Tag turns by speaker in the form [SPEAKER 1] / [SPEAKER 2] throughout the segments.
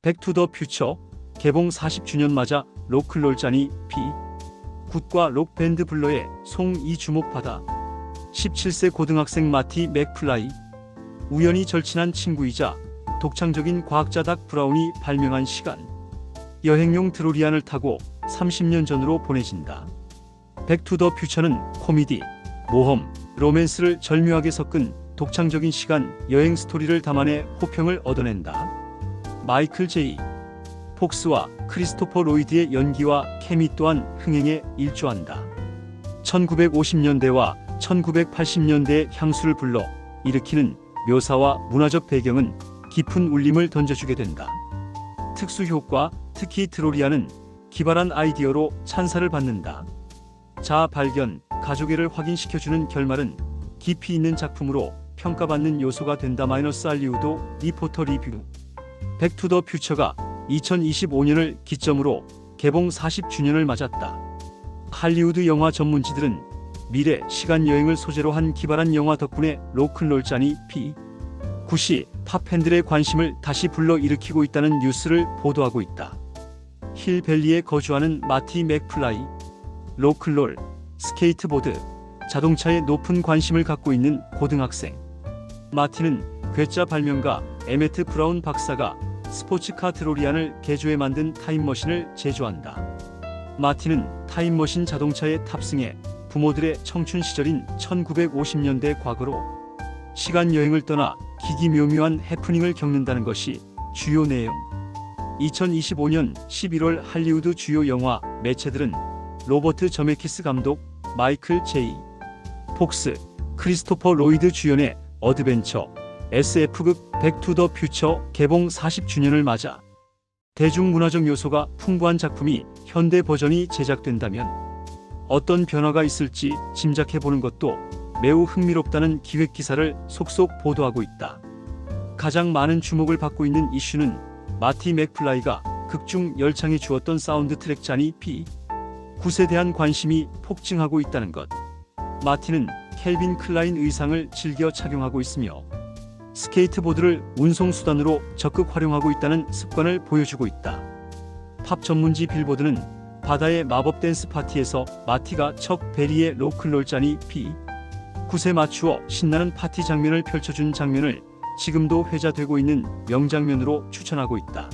[SPEAKER 1] 백투더 퓨처 개봉 40주년 맞아 로클롤 짠이 피 굿과 록밴드 블러의 송이 주목받아 17세 고등학생 마티 맥플라이 우연히 절친한 친구이자 독창적인 과학자 닥 브라운이 발명한 시간 여행용 드로리안을 타고 30년 전으로 보내진다. 백투더 퓨처는 코미디, 모험, 로맨스를 절묘하게 섞은 독창적인 시간 여행 스토리를 담아내 호평을 얻어낸다. 마이클 제이 폭스와 크리스토퍼 로이드의 연기와 케미 또한 흥행에 일조한다. 1950년대와 1980년대의 향수를 불러 일으키는 묘사와 문화적 배경은 깊은 울림을 던져주게 된다. 특수 효과, 특히 드로리안은 기발한 아이디어로 찬사를 받는다. 자아 발견, 가족애를 확인시켜주는 결말은 깊이 있는 작품으로 평가받는 요소가 된다. 할리우드 리포터 리뷰 백투더 퓨처가 2025년을 기점으로 개봉 40주년을 맞았다. 할리우드 영화 전문지들은 미래 시간 여행을 소재로 한 기발한 영화 덕분에 로큰롤 짠이 피 굿이 팝팬들의 관심을 다시 불러일으키고 있다는 뉴스를 보도하고 있다. 힐밸리에 거주하는 마티 맥플라이, 로큰롤, 스케이트보드, 자동차에 높은 관심을 갖고 있는 고등학생. 마티는 괴짜 발명가 에메트 브라운 박사가 스포츠카 드로리안을 개조해 만든 타임머신을 제조한다. 마티는 타임머신 자동차에 탑승해 부모들의 청춘 시절인 1950년대 과거로 시간여행을 떠나 기기묘묘한 해프닝을 겪는다는 것이 주요 내용. 2025년 11월 할리우드 주요 영화 매체들은 로버트 저메키스 감독, 마이클 제이 폭스, 크리스토퍼 로이드 주연의 어드벤처 SF극 백투더 퓨처 개봉 40주년을 맞아 대중문화적 요소가 풍부한 작품이 현대 버전이 제작된다면 어떤 변화가 있을지 짐작해보는 것도 매우 흥미롭다는 기획기사를 속속 보도하고 있다. 가장 많은 주목을 받고 있는 이슈는 마티 맥플라이가 극중 열창해 주었던 사운드 트랙 짠이 피 굿에 대한 관심이 폭증하고 있다는 것. 마티는 켈빈 클라인 의상을 즐겨 착용하고 있으며 스케이트보드를 운송수단으로 적극 활용하고 있다는 습관을 보여주고 있다. 팝 전문지 빌보드는 바다의 마법 댄스 파티에서 마티가 척 베리의 로큰롤 짠이 피 굿에 맞추어 신나는 파티 장면을 펼쳐준 장면을 지금도 회자되고 있는 명장면으로 추천하고 있다.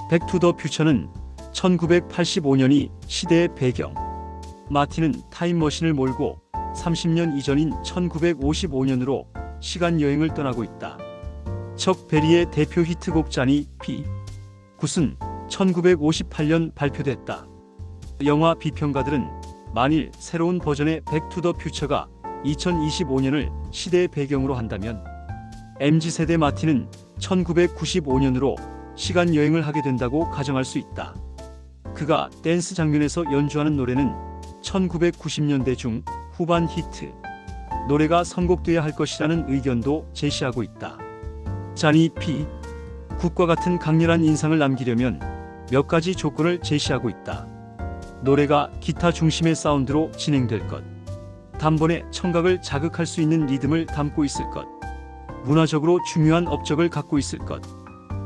[SPEAKER 1] 백투더 퓨처는 1985년이 시대의 배경. 마티는 타임머신을 몰고 30년 이전인 1955년으로 시간여행을 떠나고 있다. 척 베리의 대표 히트곡 짠이 피 굿은 1958년 발표됐다. 영화 비평가들은 만일 새로운 버전의 백투더 퓨처가 2025년을 시대의 배경으로 한다면 MZ세대 마티는 1995년으로 시간여행을 하게 된다고 가정할 수 있다. 그가 댄스 장면에서 연주하는 노래는 1990년대 중 후반 히트 노래가 선곡돼야 할 것이라는 의견도 제시하고 있다. 짠이 피 굿과 같은 강렬한 인상을 남기려면 몇 가지 조건을 제시하고 있다. 노래가 기타 중심의 사운드로 진행될 것. 단번에 청각을 자극할 수 있는 리듬을 담고 있을 것. 문화적으로 중요한 업적을 갖고 있을 것.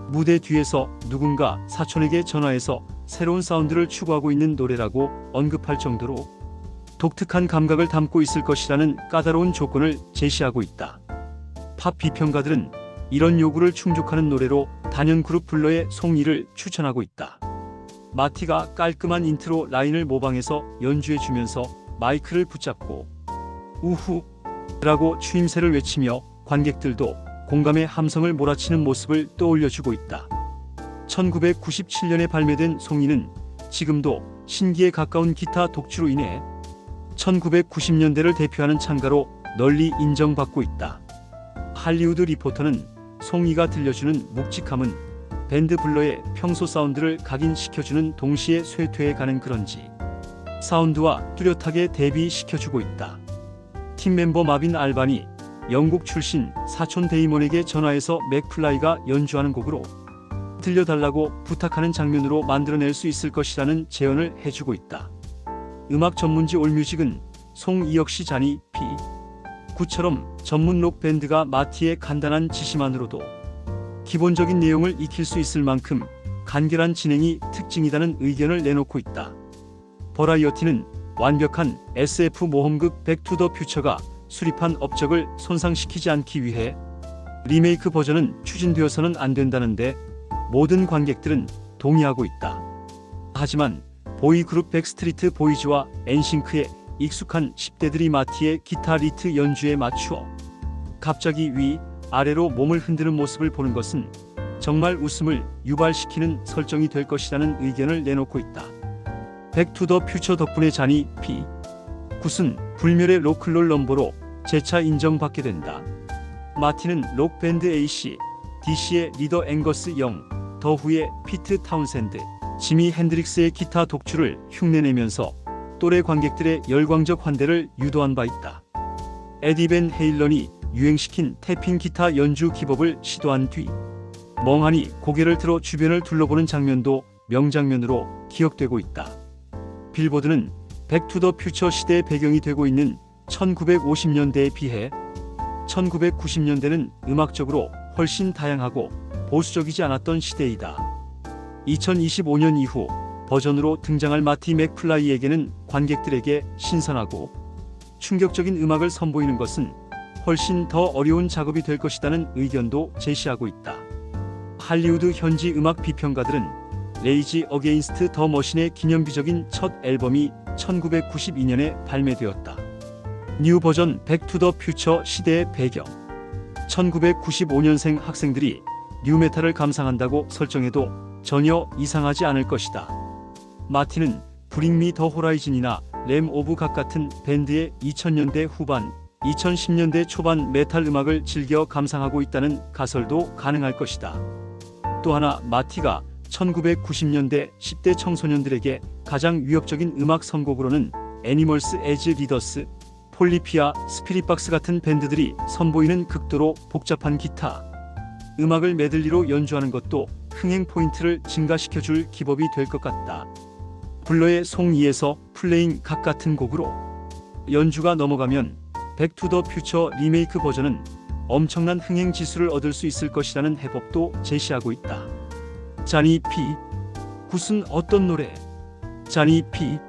[SPEAKER 1] 무대 뒤에서 누군가 사촌에게 전화해서 새로운 사운드를 추구하고 있는 노래라고 언급할 정도로 독특한 감각을 담고 있을 것이라는 까다로운 조건을 제시하고 있다. 팝 비평가들은 이런 요구를 충족하는 노래로 단연 그룹 블러의 송이를 추천하고 있다. 마티가 깔끔한 인트로 라인을 모방해서 연주해주면서 마이크를 붙잡고 우후 라고 추임새를 외치며 관객들도 공감의 함성을 몰아치는 모습을 떠올려주고 있다. 1997년에 발매된 송이는 지금도 신기에 가까운 기타 독주로 인해 1990년대를 대표하는 창가로 널리 인정받고 있다. 할리우드 리포터는 송이가 들려주는 묵직함은 밴드 블러의 평소 사운드를 각인시켜주는 동시에 쇠퇴해가는 그런지 사운드와 뚜렷하게 대비시켜주고 있다. 팀 멤버 마빈 알반이 영국 출신 사촌 데이먼에게 전화해서 맥플라이가 연주하는 곡으로 들려달라고 부탁하는 장면으로 만들어낼 수 있을 것이라는 제언을 해주고 있다. 음악 전문지 올뮤직은 송이 역시 짠이 피 굿처럼 전문 록 밴드가 마티의 간단한 지시만으로도 기본적인 내용을 익힐 수 있을 만큼 간결한 진행이 특징이라는 의견을 내놓고 있다. 버라이어티는 완벽한 SF 모험극 백투더퓨처가 수립한 업적을 손상시키지 않기 위해 리메이크 버전은 추진되어서는 안 된다는데 모든 관객들은 동의하고 있다. 하지만 보이그룹 백스트리트 보이즈와 엔싱크의 익숙한 10대들이 마티의 기타 리트 연주에 맞추어 갑자기 위, 아래로 몸을 흔드는 모습을 보는 것은 정말 웃음을 유발시키는 설정이 될 것이라는 의견을 내놓고 있다. 백투더퓨처 덕분에 자니 피. 굿은 불멸의 로클롤 넘버로 재차 인정받게 된다. 마티는 록밴드 AC, DC의 리더 앵거스 영, 더 후의 피트 타운샌드, 지미 핸드릭스의 기타 독주를 흉내내면서 또래 관객들의 열광적 환대를 유도한 바 있다. 에디 밴 헤일런이 유행시킨 태핑 기타 연주 기법을 시도한 뒤 멍하니 고개를 들어 주변을 둘러보는 장면도 명장면으로 기억되고 있다. 빌보드는 백투더퓨처 시대의 배경이 되고 있는 1950년대에 비해 1990년대는 음악적으로 훨씬 다양하고 보수적이지 않았던 시대이다. 2025년 이후 버전으로 등장할 마티 맥플라이에게는 관객들에게 신선하고 충격적인 음악을 선보이는 것은 훨씬 더 어려운 작업이 될 것이라는 의견도 제시하고 있다. 할리우드 현지 음악 비평가들은 레이지 어게인스트 더 머신의 기념비적인 첫 앨범이 1992년에 발매되었다. 뉴 버전 백투더퓨처 시대의 배경 1995년생 학생들이 뉴메탈을 감상한다고 설정해도 전혀 이상하지 않을 것이다. 마티는 브링 미 더 호라이즌이나 램 오브 갓 같은 밴드의 2000년대 후반, 2010년대 초반 메탈 음악을 즐겨 감상하고 있다는 가설도 가능할 것이다. 또 하나 마티가 1990년대 10대 청소년들에게 가장 위협적인 음악 선곡으로는 애니멀스 애즈 리더스, 폴리피아, 스피릿박스 같은 밴드들이 선보이는 극도로 복잡한 기타 음악을 메들리로 연주하는 것도 흥행 포인트를 증가시켜줄 기법이 될 것 같다. 블러의 송 2에서 플레잉 각 같은 곡으로 연주가 넘어가면 백투더퓨처 리메이크 버전은 엄청난 흥행 지수를 얻을 수 있을 것이라는 해법도 제시하고 있다. 자니 피. 굿은 어떤 노래? 자니 피.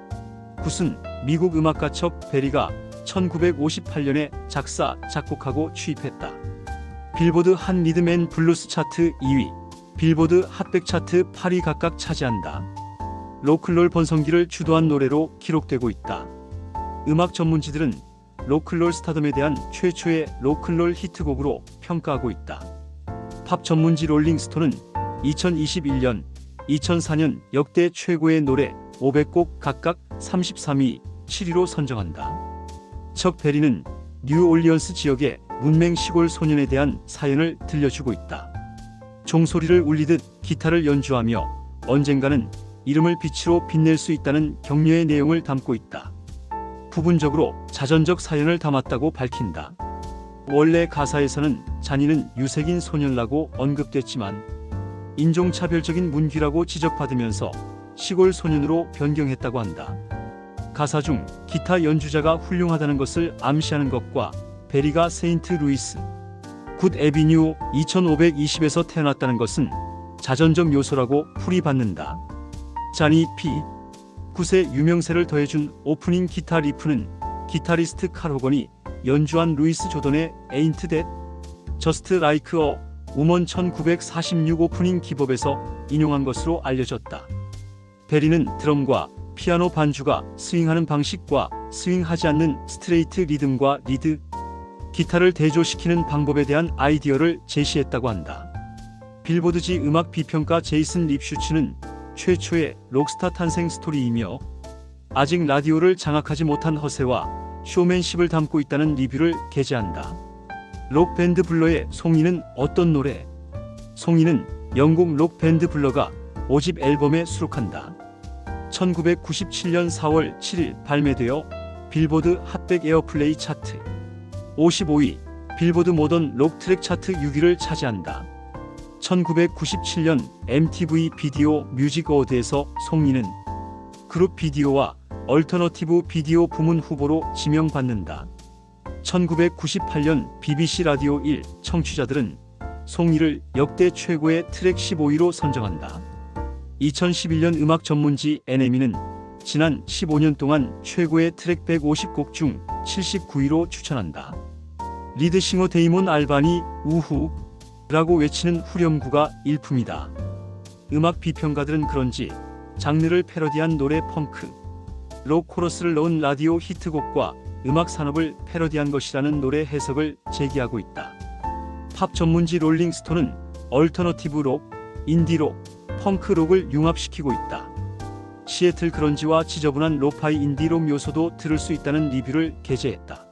[SPEAKER 1] 굿은 미국 음악가척 베리가 1958년에 작사, 작곡하고 취입했다. 빌보드 한 리듬 앤 블루스 차트 2위, 빌보드 핫백 차트 8위 각각 차지한다. 로클롤 번성기를 주도한 노래로 기록되고 있다. 음악 전문지들은 로클롤 스타덤에 대한 최초의 로클롤 히트곡으로 평가하고 있다. 팝 전문지 롤링스톤은 2021년, 2004년 역대 최고의 노래 500곡 각각 33위, 7위로 선정한다. 척 베리는 뉴올리언스 지역의 문맹 시골 소년에 대한 사연을 들려주고 있다. 종소리를 울리듯 기타를 연주하며 언젠가는 이름을 빛으로 빛낼 수 있다는 격려의 내용을 담고 있다. 부분적으로 자전적 사연을 담았다고 밝힌다. 원래 가사에서는 자니는 유색인 소년라고 언급됐지만 인종차별적인 문귀라고 지적받으면서 시골 소년으로 변경했다고 한다. 가사 중 기타 연주자가 훌륭하다는 것을 암시하는 것과 베리가 세인트 루이스 굿 에비뉴 2520에서 태어났다는 것은 자전적 요소라고 풀이받는다. 자니 피. 굿의 유명세를 더해준 오프닝 기타 리프는 기타리스트 칼 호건이 연주한 루이스 조던의 Ain't That Just Like a Woman 1946 오프닝 기법에서 인용한 것으로 알려졌다. 베리는 드럼과 피아노 반주가 스윙하는 방식과 스윙하지 않는 스트레이트 리듬과 리드, 기타를 대조시키는 방법에 대한 아이디어를 제시했다고 한다. 빌보드지 음악 비평가 제이슨 립슈츠는 최초의 록스타 탄생 스토리이며 아직 라디오를 장악하지 못한 허세와 쇼맨십을 담고 있다는 리뷰를 게재한다. 록밴드 블러의 송이는 어떤 노래? 송이는 영국 록밴드 블러가 5집 앨범에 수록한다. 1997년 4월 7일 발매되어 빌보드 핫백 에어플레이 차트 55위, 빌보드 모던 록 트랙 차트 6위를 차지한다. 1997년 MTV 비디오 뮤직 어워드에서 송이는 그룹 비디오와 얼터너티브 비디오 부문 후보로 지명받는다. 1998년 BBC 라디오 1 청취자들은 송이를 역대 최고의 트랙 15위로 선정한다. 2011년 음악 전문지 NME는 지난 15년 동안 최고의 트랙 150곡 중 79위로 추천한다. 리드싱어 데이몬 알반이 우후라고 외치는 후렴구가 일품이다. 음악 비평가들은 그런지 장르를 패러디한 노래 펑크, 록 코러스를 넣은 라디오 히트곡과 음악 산업을 패러디한 것이라는 노래 해석을 제기하고 있다. 팝 전문지 롤링스톤은 얼터너티브 록, 인디록, 펑크록을 융합시키고 있다. 시애틀 그런지와 지저분한 로파이 인디록 요소도 들을 수 있다는 리뷰를 게재했다.